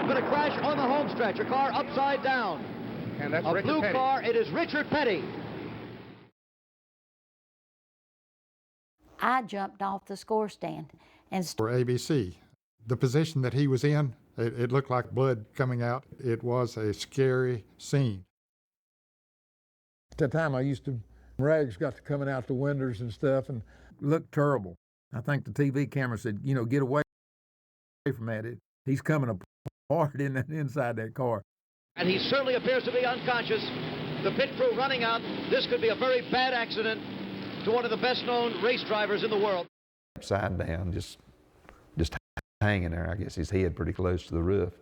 been a crash on the home stretch. A car upside down. And that's a Richard blue Petty. car. It is Richard Petty. I jumped off the score stand and For ABC, the position that he was in, it looked like blood coming out. It was a scary scene. At that time, I used to, rags got to coming out the windows and stuff and looked terrible. I think the TV camera said, you know, get away from that. He's coming apart inside that car. And he certainly appears to be unconscious. The pit crew running out. This could be a very bad accident to one of the best-known race drivers in the world. Upside down, just hanging there. I guess his head pretty close to the roof.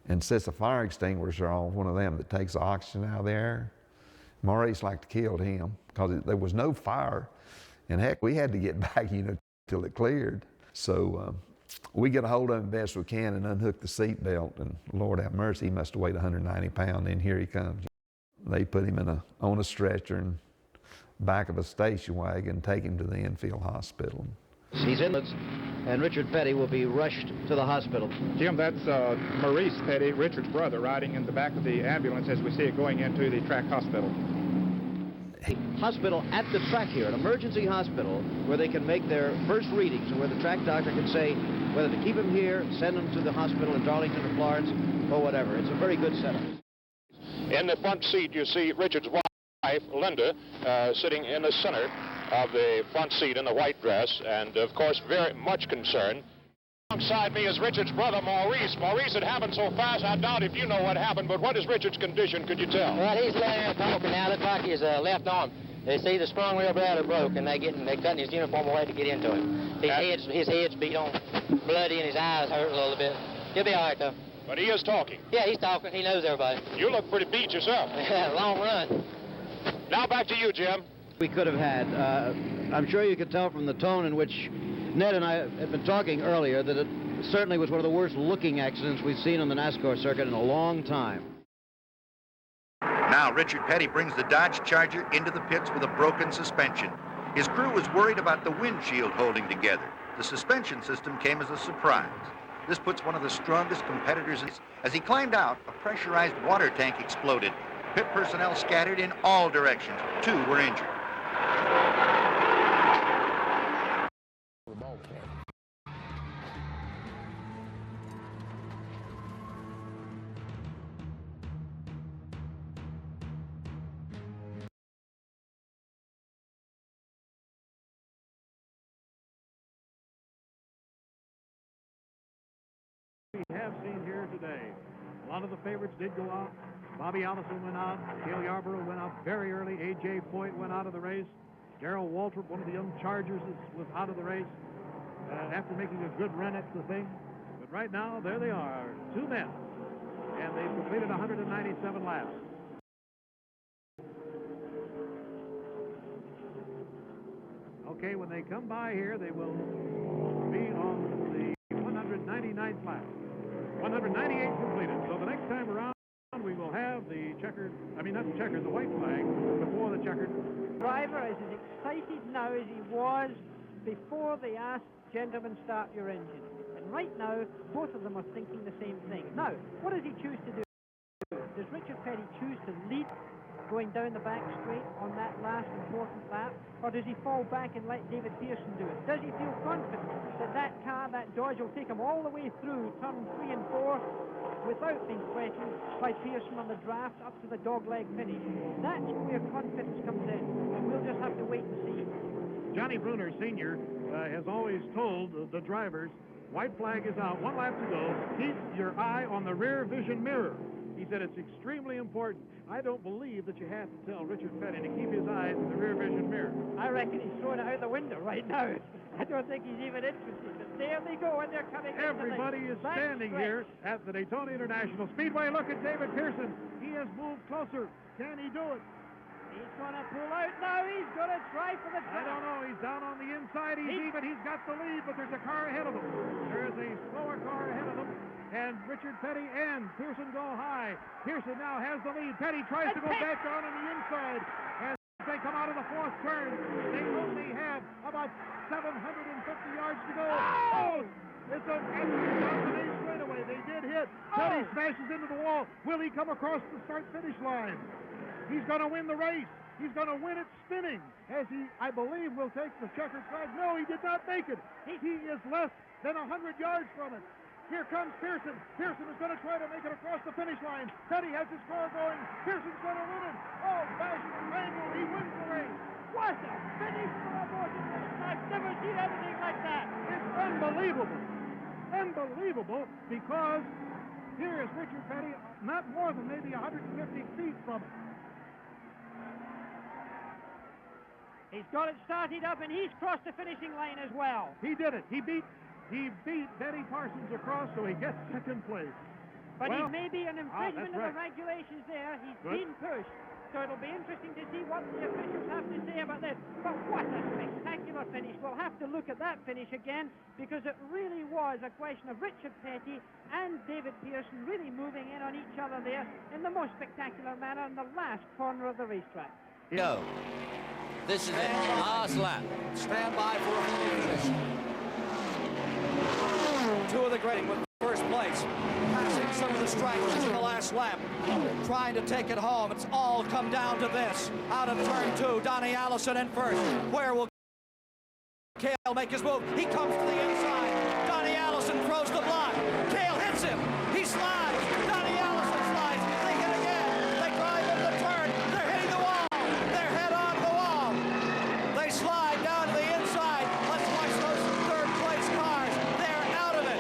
And sets a fire extinguisher on one of them that takes the oxygen out of the air. Maurice like to kill him because there was no fire. And heck, we had to get back, you know, till it cleared. So we get a hold of him best we can and unhook the seat belt. And Lord have mercy, he must have weighed 190 pounds. And here he comes. They put him on a stretcher and back of a station wagon and take him to the infield hospital. He's in, and Richard Petty will be rushed to the hospital. Jim, that's Maurice Petty, Richard's brother, riding in the back of the ambulance as we see it going into the track hospital. Hospital at the track here, an emergency hospital where they can make their first readings and where the track doctor can say whether to keep him here, send him to the hospital in Darlington or Florence, or whatever. It's a very good setup. In the front seat, you see Richard's wife, Linda, sitting in the center of the front seat in the white dress, and of course very much concerned. Alongside me is Richard's brother, Maurice. Maurice, it happened so fast, I doubt if you know what happened, but what is Richard's condition, could you tell? Well, he's laying there talking now. Looks like his left arm. They see the sprung wheel bladder broke, and they're cutting his uniform away to get into him. His head's beat on, bloody, and his eyes hurt a little bit. He'll be all right, though. But he is talking. Yeah, he's talking. He knows everybody. You look pretty beat yourself. Long run. Now back to you, Jim. We could have had. I'm sure you could tell from the tone in which Ned and I had been talking earlier that it certainly was one of the worst looking accidents we've seen on the NASCAR circuit in a long time. Now Richard Petty brings the Dodge Charger into the pits with a broken suspension. His crew was worried about the windshield holding together. The suspension system came as a surprise. This puts one of the strongest competitors in. As he climbed out, a pressurized water tank exploded. Pit personnel scattered in all directions. 2 were injured. We have seen here today. A lot of the favorites did go out. Bobby Allison went out. Cale Yarborough went out very early. A.J. Foyt went out of the race. Darrell Waltrip, one of the young Chargers, was out of the race after making a good run at the thing. But right now, there they are, 2 men. And they've completed 197 laps. Okay, when they come by here, they will be on the 199th lap. 198 completed. So the next time around, we will have the checkered, not the checkered, the white flag before the checkered. Driver is as excited now as he was before they asked, gentlemen, start your engine. And right now, both of them are thinking the same thing. Now, what does he choose to do? Does Richard Petty choose to lead going down the back straight on that last important lap, or does he fall back and let David Pearson do it? Does he feel confident that that car, that Dodge, will take him all the way through turn 3 and 4 without being questioned by Pearson on the draft up to the dogleg finish? That's where confidence comes in, and we'll just have to wait and see. Johnny Bruner Sr. Has always told the drivers, white flag is out, 1 lap to go, keep your eye on the rear vision mirror. He said it's extremely important. I don't believe that you have to tell Richard Petty to keep his eyes in the rear vision mirror. I reckon he's throwing it out the window right now. I don't think he's even interested. But there they go, and they're coming. Everybody is standing here at the Daytona International Speedway. Look at David Pearson. He has moved closer. Can he do it? He's going to pull out now. He's going to try for the I don't know. He's down on the inside. He's got the lead, but there's a car ahead of him. There is a slower car ahead of him. And Richard Petty and Pearson go high. Pearson now has the lead. Petty tries to go back down on the inside. As they come out of the 4th turn, they only have about 750 yards to go. Oh! It's a domination straightaway. They did hit. Petty smashes into the wall. Will he come across the start-finish line? He's going to win the race. He's going to win it spinning, as he, I believe, will take the checkered flag. No, he did not make it. He is less than 100 yards from it. Here comes Pearson. Pearson is going to try to make it across the finish line. Petty has his car going. Pearson's going to win it. Oh, National Manual, he wins the race. What a finish for a motor race. I've never seen anything like that. It's unbelievable. Unbelievable, because here is Richard Petty, not more than maybe 150 feet from it. He's got it started up, and he's crossed the finishing line as well. He did it. He beat Benny Parsons across, so he gets second place. But he may be an infringement of right. the regulations there. He's Good. been pushed. So it'll be interesting to see what the officials have to say about this. But what a spectacular finish. We'll have to look at that finish again, because it really was a question of Richard Petty and David Pearson really moving in on each other there in the most spectacular manner in the last corner of the racetrack. Go. This is it. Last lap. Stand by for a finish. Two of the grading with first place, passing some of the stragglers in the last lap, trying to take it home. It's all come down to this. Out of turn two, Donnie Allison in first. Where will Cale make his move? He comes to the inside. Donnie Allison throws the block. Cale hits him. He slides. Donnie Allison slides. They hit again. They drive into the turn. They're hitting the wall. They're head on the wall. They slide down to the inside. Let's watch those third place cars. They're out of it.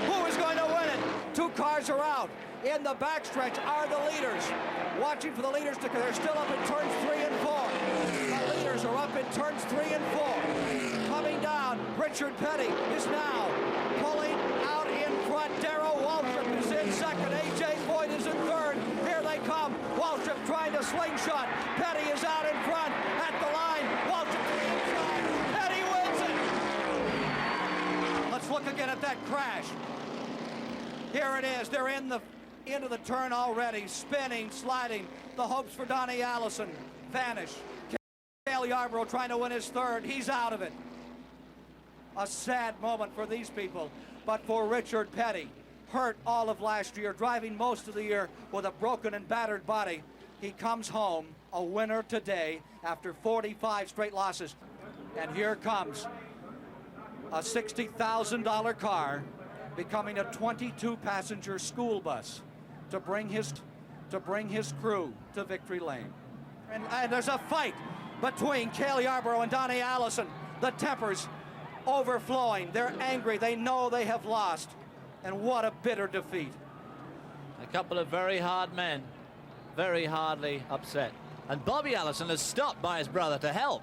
Who is going to win it? Two cars are out. In the backstretch are the leaders. Watching for the leaders to come. They're still up in turns 3 and 4. The leaders are up in turns 3 and 4. Coming down, Richard Petty is now pulling out in front. Darrell Waltrip is in second. A.J. Boyd is in third. Here they come. Waltrip trying to slingshot. Petty is out in front at the line. Waltrip to the inside. Petty wins it. Let's look again at that crash. Here it is. They're into the turn already, spinning, sliding. The hopes for Donnie Allison vanish. Cale Yarborough trying to win his third. He's out of it. A sad moment for these people, but for Richard Petty, hurt all of last year, driving most of the year with a broken and battered body. He comes home a winner today after 45 straight losses. And here comes a $60,000 car becoming a 22-passenger school bus to bring his crew to victory lane. And there's a fight between Cale Yarborough and Donnie Allison. The tempers overflowing. They're angry. They know they have lost. And what a bitter defeat. A couple of very hard men, very hardly upset. And Bobby Allison is stopped by his brother to help.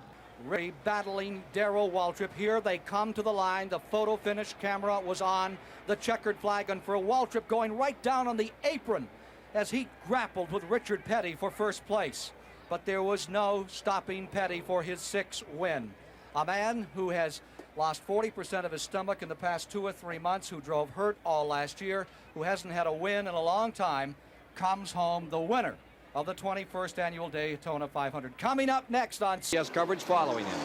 Battling Darrell Waltrip. Here they come to the line. The photo finish camera was on the checkered flag, and for Waltrip going right down on the apron as he grappled with Richard Petty for first place. But there was no stopping Petty for his 6th win. A man who has lost 40% of his stomach in the past 2 or 3 months, who drove hurt all last year, who hasn't had a win in a long time, comes home the winner of the 21st Annual Daytona 500. Coming up next on CS coverage following him.